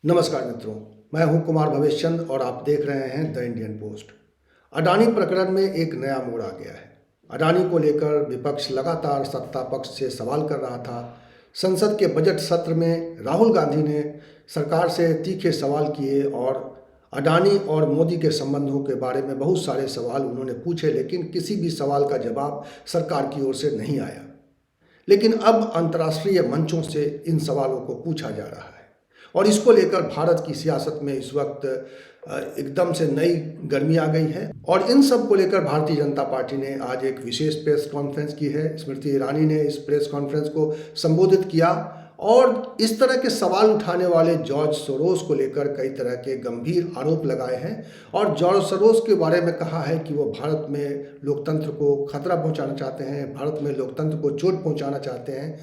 नमस्कार मित्रों, मैं हूं कुमार भवेशचंद और आप देख रहे हैं द इंडियन पोस्ट। अडानी प्रकरण में एक नया मोड़ आ गया है। अडानी को लेकर विपक्ष लगातार सत्ता पक्ष से सवाल कर रहा था। संसद के बजट सत्र में राहुल गांधी ने सरकार से तीखे सवाल किए और अडानी और मोदी के संबंधों के बारे में बहुत सारे सवाल उन्होंने पूछे, लेकिन किसी भी सवाल का जवाब सरकार की ओर से नहीं आया। लेकिन अब अंतर्राष्ट्रीय मंचों से इन सवालों को पूछा जा रहा है और इसको लेकर भारत की सियासत में इस वक्त एकदम से नई गर्मी आ गई है। और इन सब को लेकर भारतीय जनता पार्टी ने आज एक विशेष प्रेस कॉन्फ्रेंस की है। स्मृति ईरानी ने इस प्रेस कॉन्फ्रेंस को संबोधित किया और इस तरह के सवाल उठाने वाले जॉर्ज सोरोस को लेकर कई तरह के गंभीर आरोप लगाए हैं और जॉर्ज सोरोस के बारे में कहा है कि वो भारत में लोकतंत्र को खतरा पहुंचाना चाहते हैं, भारत में लोकतंत्र को चोट पहुंचाना चाहते हैं।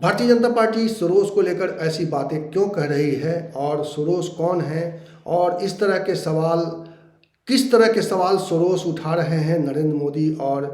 भारतीय जनता पार्टी सोरोस को लेकर ऐसी बातें क्यों कह रही है और सोरोस कौन है और इस तरह के सवाल, किस तरह के सवाल सोरोस उठा रहे हैं नरेंद्र मोदी और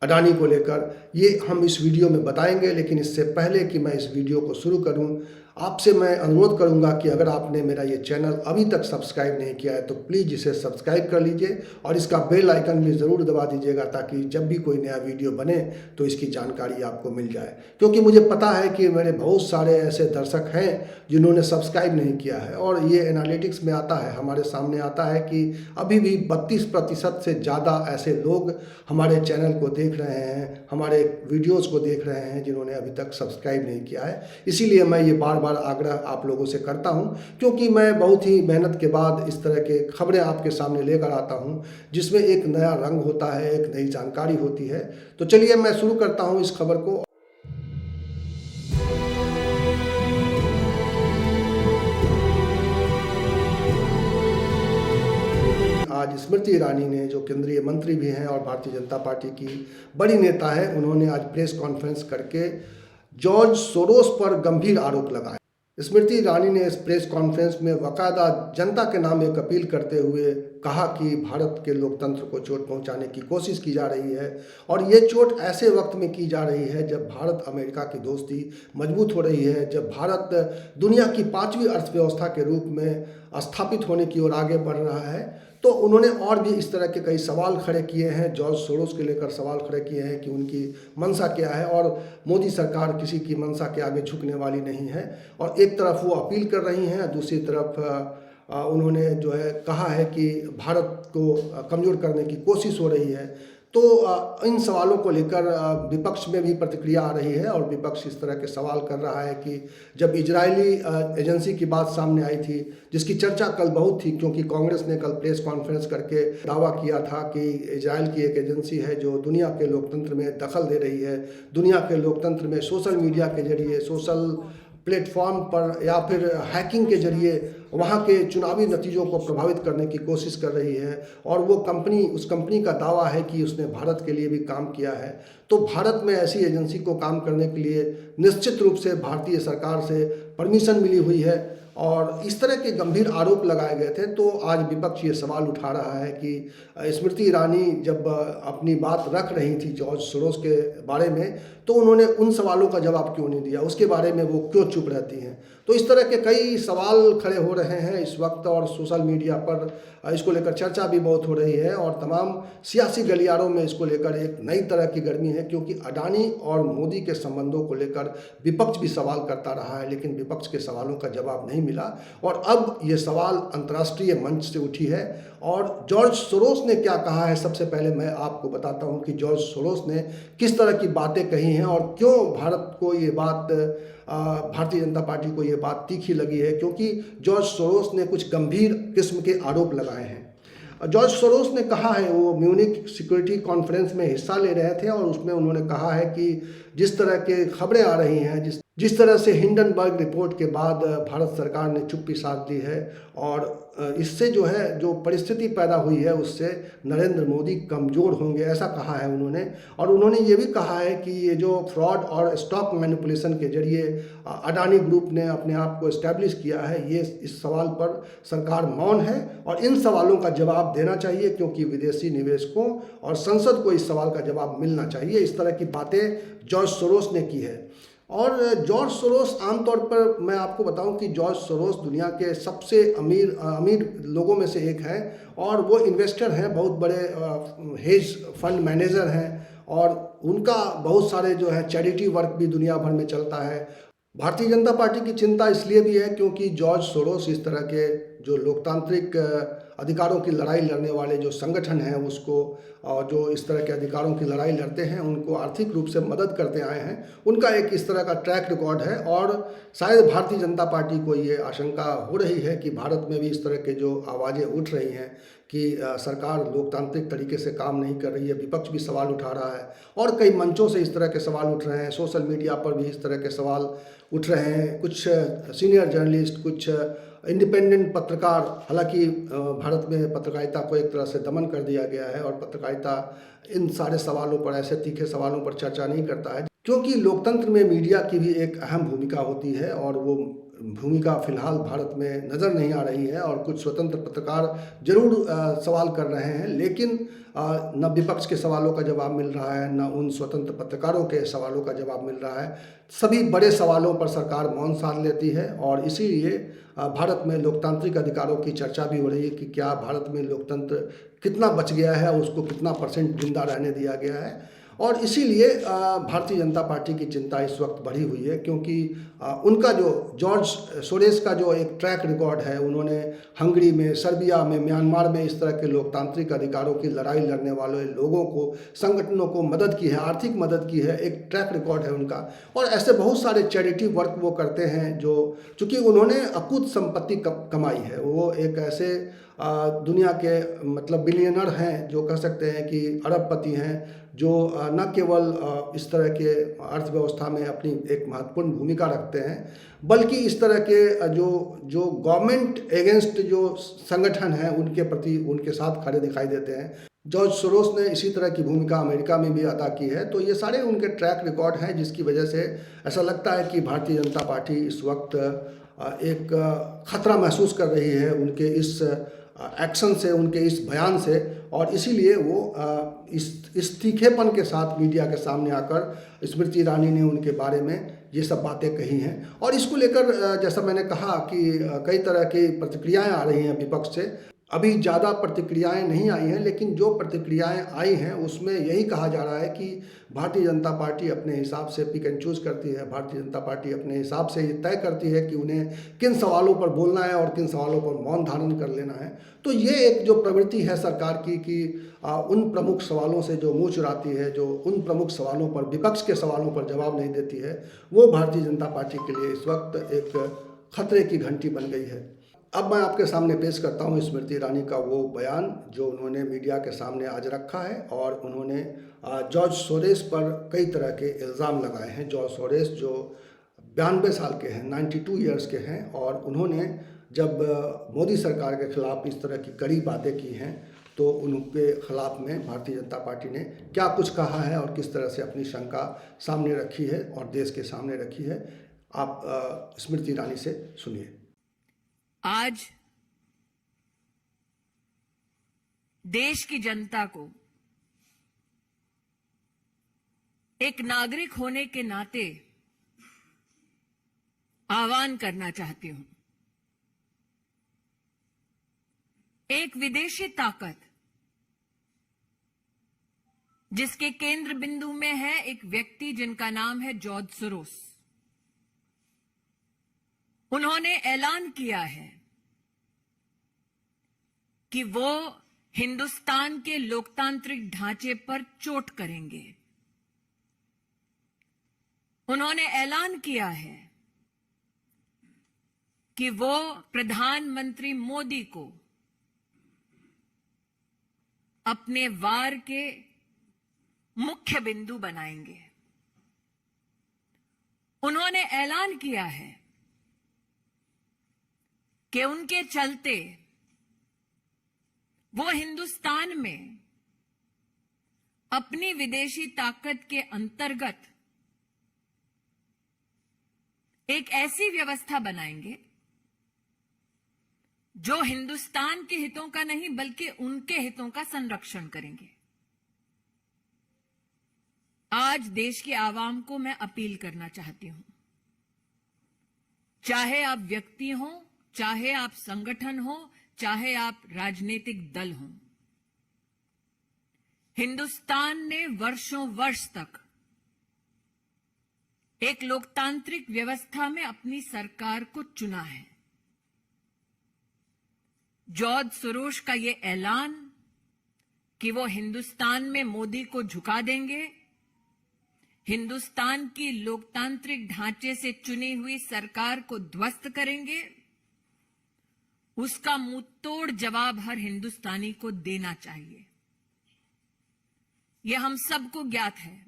अडानी को लेकर, ये हम इस वीडियो में बताएंगे। लेकिन इससे पहले कि मैं इस वीडियो को शुरू करूं, आपसे मैं अनुरोध करूंगा कि अगर आपने मेरा ये चैनल अभी तक सब्सक्राइब नहीं किया है तो प्लीज़ इसे सब्सक्राइब कर लीजिए और इसका बेल आइकन भी ज़रूर दबा दीजिएगा ताकि जब भी कोई नया वीडियो बने तो इसकी जानकारी आपको मिल जाए। क्योंकि मुझे पता है कि मेरे बहुत सारे ऐसे दर्शक हैं जिन्होंने सब्सक्राइब नहीं किया है और ये एनालिटिक्स में आता है, हमारे सामने आता है कि अभी भी 32% से ज़्यादा ऐसे लोग हमारे चैनल को देख रहे हैं, हमारे वीडियोज़ को देख रहे हैं जिन्होंने अभी तक सब्सक्राइब नहीं किया है। इसीलिए मैं ये बार बार आग्रह आप लोगों से करता हूं, क्योंकि मैं बहुत ही मेहनत के बाद इस तरह के खबरें आपके सामने लेकर आता हूं जिसमें एक नया रंग होता है, एक नई जानकारी होती है। तो चलिए मैं शुरू करता हूं इस खबर को। आज स्मृति ईरानी ने, जो केंद्रीय मंत्री भी हैं और भारतीय जनता पार्टी की बड़ी नेता है, उन्होंने आज प्रेस कॉन्फ्रेंस करके जॉर्ज सोरोस पर गंभीर आरोप लगाए। स्मृति ईरानी ने इस प्रेस कॉन्फ्रेंस में बाकायदा जनता के नाम एक अपील करते हुए कहा कि भारत के लोकतंत्र को चोट पहुंचाने की कोशिश की जा रही है और ये चोट ऐसे वक्त में की जा रही है जब भारत अमेरिका की दोस्ती मजबूत हो रही है, जब भारत दुनिया की 5वीं अर्थव्यवस्था के रूप में स्थापित होने की ओर आगे बढ़ रहा है। तो उन्होंने और भी इस तरह के कई सवाल खड़े किए हैं, जॉर्ज सोरोस के लेकर सवाल खड़े किए हैं कि उनकी मंशा क्या है और मोदी सरकार किसी की मंशा के आगे झुकने वाली नहीं है। और एक तरफ वो अपील कर रही हैं, दूसरी तरफ उन्होंने जो है कहा है कि भारत को कमज़ोर करने की कोशिश हो रही है। तो इन सवालों को लेकर विपक्ष में भी प्रतिक्रिया आ रही है और विपक्ष इस तरह के सवाल कर रहा है कि जब इजरायली एजेंसी की बात सामने आई थी, जिसकी चर्चा कल बहुत थी क्योंकि कांग्रेस ने कल प्रेस कॉन्फ्रेंस करके दावा किया था कि इजराइल की एक एजेंसी है जो दुनिया के लोकतंत्र में दखल दे रही है, दुनिया के लोकतंत्र में सोशल मीडिया के जरिए, सोशल प्लेटफॉर्म पर या फिर हैकिंग के जरिए वहाँ के चुनावी नतीजों को प्रभावित करने की कोशिश कर रही है। और वो कंपनी, उस कंपनी का दावा है कि उसने भारत के लिए भी काम किया है। तो भारत में ऐसी एजेंसी को काम करने के लिए निश्चित रूप से भारतीय सरकार से परमिशन मिली हुई है और इस तरह के गंभीर आरोप लगाए गए थे। तो आज विपक्ष ये सवाल उठा रहा है कि स्मृति ईरानी जब अपनी बात रख रही थी जॉर्ज सोरोस के बारे में तो उन्होंने उन सवालों का जवाब क्यों नहीं दिया, उसके बारे में वो क्यों चुप रहती हैं। तो इस तरह के कई सवाल खड़े हो रहे हैं इस वक्त और सोशल मीडिया पर इसको लेकर चर्चा भी बहुत हो रही है और तमाम सियासी गलियारों में इसको लेकर एक नई तरह की गर्मी है, क्योंकि अडानी और मोदी के संबंधों को लेकर विपक्ष भी सवाल करता रहा है लेकिन विपक्ष के सवालों का जवाब नहीं मिला। और अब ये सवाल अंतर्राष्ट्रीय मंच से उठी है और जॉर्ज सोरोस ने क्या कहा है, सबसे पहले मैं आपको बताता हूँ कि जॉर्ज सोरोस ने किस तरह की बातें कही हैं और क्यों भारत को ये बात, भारतीय जनता पार्टी को ये बात तीखी लगी है, क्योंकि जॉर्ज सोरोस ने कुछ गंभीर किस्म के आरोप लगाए हैं। जॉर्ज सोरोस ने कहा है, वो म्यूनिक सिक्योरिटी कॉन्फ्रेंस में हिस्सा ले रहे थे और उसमें उन्होंने कहा है कि जिस तरह के खबरें आ रही हैं, जिस तरह से हिंडनबर्ग रिपोर्ट के बाद भारत सरकार ने चुप्पी साध ली है और इससे जो है जो परिस्थिति पैदा हुई है उससे नरेंद्र मोदी कमज़ोर होंगे, ऐसा कहा है उन्होंने। और उन्होंने ये भी कहा है कि ये जो फ्रॉड और स्टॉक मैनिपुलेशन के जरिए अडानी ग्रुप ने अपने आप को इस्टेब्लिश किया है, ये इस सवाल पर सरकार मौन है और इन सवालों का जवाब देना चाहिए, क्योंकि विदेशी निवेशकों और संसद को इस सवाल का जवाब मिलना चाहिए। इस तरह की बातें जॉर्ज सोरोस ने की है। और जॉर्ज सोरोस, आमतौर पर मैं आपको बताऊं कि जॉर्ज सोरोस दुनिया के सबसे अमीर अमीर लोगों में से एक है, और वो इन्वेस्टर हैं, बहुत बड़े हेज फंड मैनेजर हैं, और उनका बहुत सारे जो है चैरिटी वर्क भी दुनिया भर में चलता है। भारतीय जनता पार्टी की चिंता इसलिए भी है क्योंकि जॉर्ज सोरोस इस तरह के जो लोकतांत्रिक अधिकारों की लड़ाई लड़ने वाले जो संगठन हैं उसको, और जो इस तरह के अधिकारों की लड़ाई लड़ते हैं उनको आर्थिक रूप से मदद करते आए हैं। उनका एक इस तरह का ट्रैक रिकॉर्ड है, और शायद भारतीय जनता पार्टी को ये आशंका हो रही है कि भारत में भी इस तरह के जो आवाज़ें उठ रही हैं कि सरकार लोकतांत्रिक तरीके से काम नहीं कर रही है, विपक्ष भी सवाल उठा रहा है, और कई मंचों से इस तरह के सवाल उठ रहे हैं, सोशल मीडिया पर भी इस तरह के सवाल उठ रहे हैं। कुछ सीनियर जर्नलिस्ट, कुछ इंडिपेंडेंट पत्रकार, हालांकि भारत में पत्रकारिता को एक तरह से दमन कर दिया गया है, और पत्रकारिता इन सारे सवालों पर, ऐसे तीखे सवालों पर चर्चा नहीं करता है, क्योंकि लोकतंत्र में मीडिया की भी एक अहम भूमिका होती है, और वो भूमिका फिलहाल भारत में नज़र नहीं आ रही है। और कुछ स्वतंत्र पत्रकार जरूर सवाल कर रहे हैं, लेकिन न विपक्ष के सवालों का जवाब मिल रहा है, न उन स्वतंत्र पत्रकारों के सवालों का जवाब मिल रहा है। सभी बड़े सवालों पर सरकार मौन साध लेती है, और इसीलिए भारत में लोकतांत्रिक अधिकारों की चर्चा भी हो रही है कि क्या भारत में लोकतंत्र कितना बच गया है, उसको कितना % जिंदा रहने दिया गया है। और इसीलिए भारतीय जनता पार्टी की चिंता इस वक्त बढ़ी हुई है, क्योंकि उनका जो जॉर्ज सोरेस का जो एक ट्रैक रिकॉर्ड है, उन्होंने हंगरी में, सर्बिया में, म्यांमार में इस तरह के लोकतांत्रिक अधिकारों की लड़ाई लड़ने वाले लोगों को, संगठनों को मदद की है, आर्थिक मदद की है, एक ट्रैक रिकॉर्ड है उनका। और ऐसे बहुत सारे चैरिटी वर्क वो करते हैं, जो चूँकि उन्होंने अकूत संपत्ति कमाई है, वो एक ऐसे दुनिया के मतलब बिलियनर हैं, जो कह सकते हैं कि अरबपति हैं, जो न केवल इस तरह के अर्थव्यवस्था में अपनी एक महत्वपूर्ण भूमिका रखते हैं, बल्कि इस तरह के जो गवर्नमेंट एगेंस्ट जो संगठन हैं उनके प्रति उनके साथ खड़े दिखाई देते हैं। जॉर्ज सोरोस ने इसी तरह की भूमिका अमेरिका में भी अदा की है। तो ये सारे उनके ट्रैक रिकॉर्ड हैं, जिसकी वजह से ऐसा लगता है कि भारतीय जनता पार्टी इस वक्त एक खतरा महसूस कर रही है उनके इस एक्शन से, उनके इस बयान से, और इसीलिए वो इस तीखेपन के साथ मीडिया के सामने आकर स्मृति ईरानी ने उनके बारे में ये सब बातें कही हैं। और इसको लेकर जैसा मैंने कहा कि कई तरह की प्रतिक्रियाएं आ रही हैं विपक्ष से। अभी ज़्यादा प्रतिक्रियाएं नहीं आई हैं, लेकिन जो प्रतिक्रियाएं आई हैं उसमें यही कहा जा रहा है कि भारतीय जनता पार्टी अपने हिसाब से पिक एंड चूज़ करती है। भारतीय जनता पार्टी अपने हिसाब से ये तय करती है कि उन्हें किन सवालों पर बोलना है और किन सवालों पर मौन धारण कर लेना है। तो ये एक जो प्रवृत्ति है सरकार की कि उन प्रमुख सवालों से जो मुँह चुराती है, जो उन प्रमुख सवालों पर, विपक्ष के सवालों पर जवाब नहीं देती है, वो भारतीय जनता पार्टी के लिए इस वक्त एक खतरे की घंटी बन गई है। अब मैं आपके सामने पेश करता हूँ स्मृति ईरानी का वो बयान जो उन्होंने मीडिया के सामने आज रखा है, और उन्होंने जॉर्ज सोरेस पर कई तरह के इल्ज़ाम लगाए हैं। जॉर्ज सोरेस जो 92 साल के हैं, 92 ईयर्स के हैं, और उन्होंने जब मोदी सरकार के खिलाफ इस तरह की कड़ी बातें की हैं, तो उनके खिलाफ में भारतीय जनता पार्टी ने क्या कुछ कहा है और किस तरह से अपनी शंका सामने रखी है और देश के सामने रखी है, आप स्मृति ईरानी से सुनिए। आज देश की जनता को एक नागरिक होने के नाते आह्वान करना चाहती हूं। एक विदेशी ताकत जिसके केंद्र बिंदु में है एक व्यक्ति जिनका नाम है जॉर्ज सोरोस। उन्होंने ऐलान किया है कि वो हिंदुस्तान के लोकतांत्रिक ढांचे पर चोट करेंगे। उन्होंने ऐलान किया है कि वो प्रधानमंत्री मोदी को अपने वार के मुख्य बिंदु बनाएंगे। उन्होंने ऐलान किया है कि उनके चलते वो हिंदुस्तान में अपनी विदेशी ताकत के अंतर्गत एक ऐसी व्यवस्था बनाएंगे जो हिंदुस्तान के हितों का नहीं बल्कि उनके हितों का संरक्षण करेंगे। आज देश की आवाम को मैं अपील करना चाहती हूं, चाहे आप व्यक्ति हो, चाहे आप संगठन हो, चाहे आप राजनीतिक दल हो, हिंदुस्तान ने वर्षों वर्ष तक एक लोकतांत्रिक व्यवस्था में अपनी सरकार को चुना है। जॉर्ज सोरोस का यह ऐलान कि वो हिंदुस्तान में मोदी को झुका देंगे, हिंदुस्तान की लोकतांत्रिक ढांचे से चुनी हुई सरकार को ध्वस्त करेंगे, उसका मुंहतोड़ जवाब हर हिंदुस्तानी को देना चाहिए। यह हम सबको ज्ञात है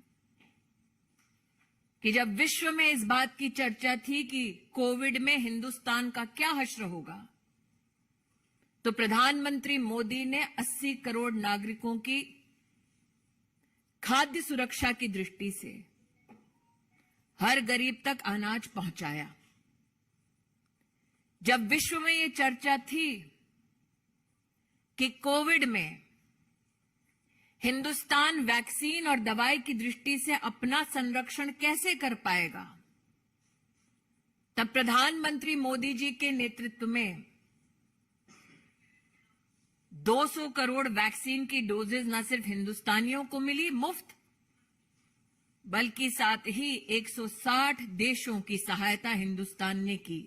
कि जब विश्व में इस बात की चर्चा थी कि कोविड में हिंदुस्तान का क्या हश्र होगा, तो प्रधानमंत्री मोदी ने 80 करोड़ नागरिकों की खाद्य सुरक्षा की दृष्टि से हर गरीब तक अनाज पहुंचाया। जब विश्व में यह चर्चा थी कि कोविड में हिंदुस्तान वैक्सीन और दवाई की दृष्टि से अपना संरक्षण कैसे कर पाएगा, तब प्रधानमंत्री मोदी जी के नेतृत्व में 200 करोड़ वैक्सीन की डोजेज न सिर्फ हिंदुस्तानियों को मिली मुफ्त, बल्कि साथ ही 160 देशों की सहायता हिंदुस्तान ने की।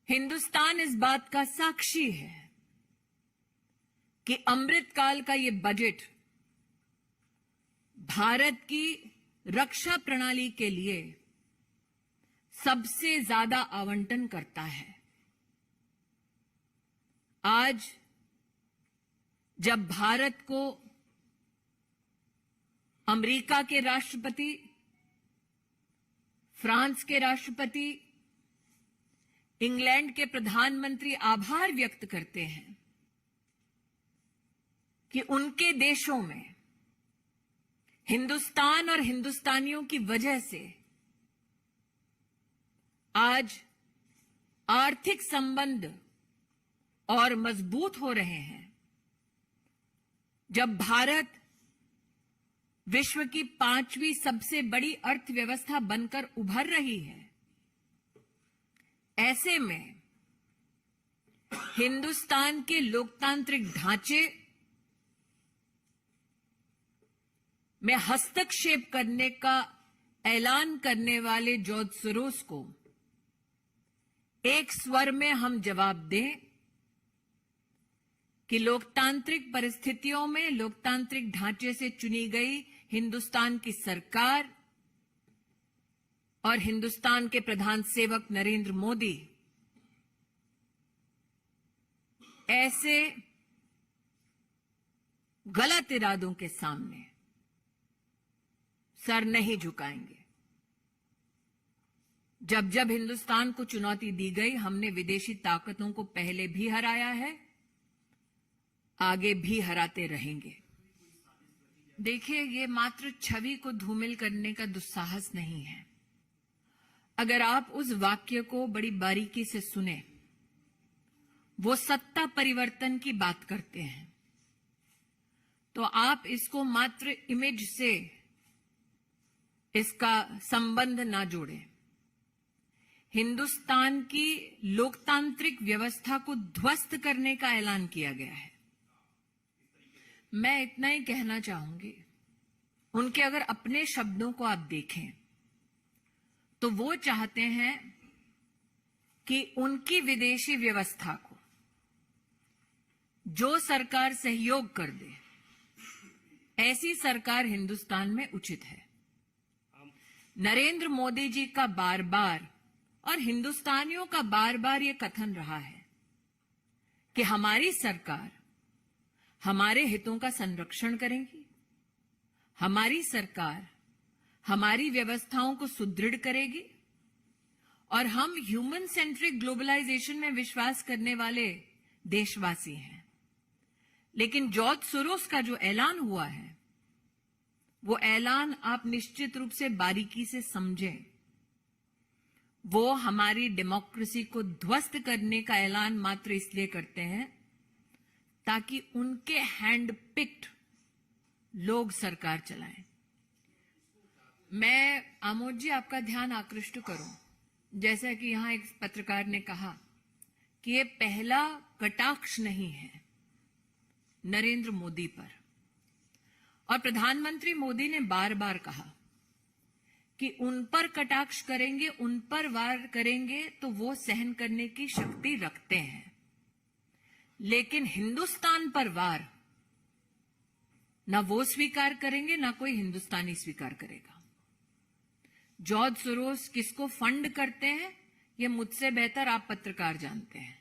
हिंदुस्तान इस बात का साक्षी है कि अमृतकाल का ये बजट भारत की रक्षा प्रणाली के लिए सबसे ज्यादा आवंटन करता है। आज जब भारत को अमेरिका के राष्ट्रपति, फ्रांस के राष्ट्रपति, इंग्लैंड के प्रधानमंत्री आभार व्यक्त करते हैं कि उनके देशों में हिंदुस्तान और हिंदुस्तानियों की वजह से आज आर्थिक संबंध और मजबूत हो रहे हैं, जब भारत विश्व की 5वीं सबसे बड़ी अर्थव्यवस्था बनकर उभर रही है, ऐसे में हिंदुस्तान के लोकतांत्रिक ढांचे में हस्तक्षेप करने का ऐलान करने वाले जॉर्ज सोरोस को एक स्वर में हम जवाब दें कि लोकतांत्रिक परिस्थितियों में लोकतांत्रिक ढांचे से चुनी गई हिंदुस्तान की सरकार और हिंदुस्तान के प्रधान सेवक नरेंद्र मोदी ऐसे गलत इरादों के सामने सर नहीं झुकाएंगे। जब जब हिंदुस्तान को चुनौती दी गई, हमने विदेशी ताकतों को पहले भी हराया है, आगे भी हराते रहेंगे। देखिए, ये मात्र छवि को धूमिल करने का दुस्साहस नहीं है। अगर आप उस वाक्य को बड़ी बारीकी से सुने, वो सत्ता परिवर्तन की बात करते हैं, तो आप इसको मात्र इमेज से इसका संबंध ना जोड़ें। हिंदुस्तान की लोकतांत्रिक व्यवस्था को ध्वस्त करने का ऐलान किया गया है। मैं इतना ही कहना चाहूंगी, उनके अगर अपने शब्दों को आप देखें तो वो चाहते हैं कि उनकी विदेशी व्यवस्था को जो सरकार सहयोग कर दे, ऐसी सरकार हिंदुस्तान में उचित है। नरेंद्र मोदी जी का बार बार और हिंदुस्तानियों का बार बार ये कथन रहा है कि हमारी सरकार हमारे हितों का संरक्षण करेगी, हमारी सरकार हमारी व्यवस्थाओं को सुदृढ़ करेगी और हम ह्यूमन सेंट्रिक ग्लोबलाइजेशन में विश्वास करने वाले देशवासी हैं। लेकिन जॉर्ज सोरोस का जो ऐलान हुआ है, वो ऐलान आप निश्चित रूप से बारीकी से समझें। वो हमारी डेमोक्रेसी को ध्वस्त करने का ऐलान मात्र इसलिए करते हैं ताकि उनके हैंड पिक्ड लोग सरकार चलाएं। मैं आमोद जी आपका ध्यान आकृष्ट करूं, जैसा कि यहां एक पत्रकार ने कहा कि ये पहला कटाक्ष नहीं है नरेंद्र मोदी पर, और प्रधानमंत्री मोदी ने बार बार कहा कि उन पर कटाक्ष करेंगे, उन पर वार करेंगे तो वो सहन करने की शक्ति रखते हैं, लेकिन हिंदुस्तान पर वार ना वो स्वीकार करेंगे, ना कोई हिंदुस्तानी स्वीकार करेगा। जॉर्ज सोरोस किसको फंड करते हैं, ये मुझसे बेहतर आप पत्रकार जानते हैं।